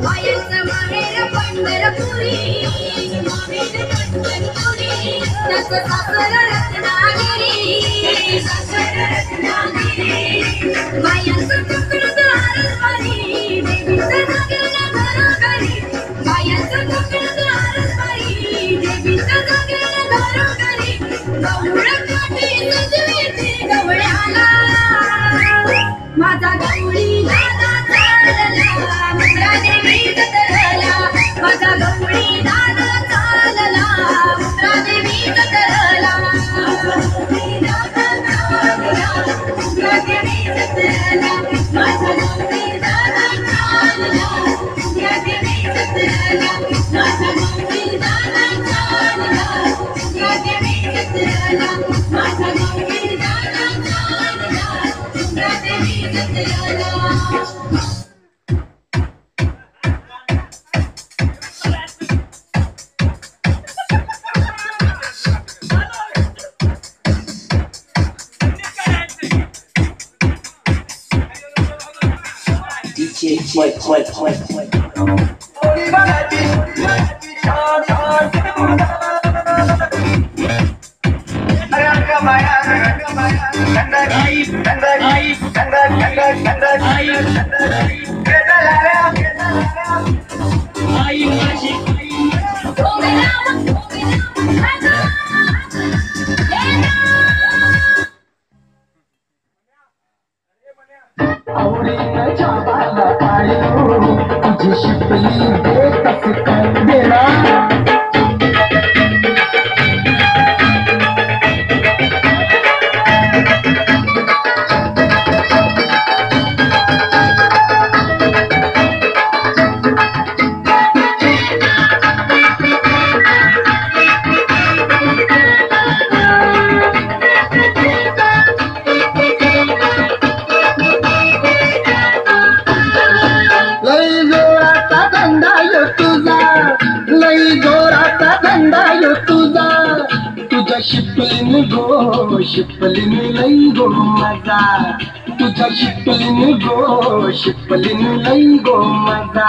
मायाचं माहेर पंढरपुरी, माहेर पंढरपुरी, त्याचं सासर रत्नागिरी, सासर रत्नागिरी. मायाचं तुकडं आरसबारी, देवीचं जागरण घरोघरी. मायाचं तुकडं आरसबारी, देवीचं जागरण घरोघरी. गौळ काठी सजवीते गवळ्याला, माझा गवळी दादा चालला, मुद्रा देवी जत्रला. माझा गवळी दादा चालला, मुद्रा देवी जत्रला. माझा गवळी दादा चालला, मुद्रा देवी जत्रला. माझा गवळी दादा चालला, मुद्रा देवी जत्रला. माझा गवळी दादा चालला, मुद्रा देवी जत्रला. माझा गवळी दादा चालला, मुद्रा देवी जत्रला. DJ play. तुझी शिपली दे कस काय देना. तुझ्या शिपलीन लई गो मजा. तुझ्या शिपलीन लई गो मजा.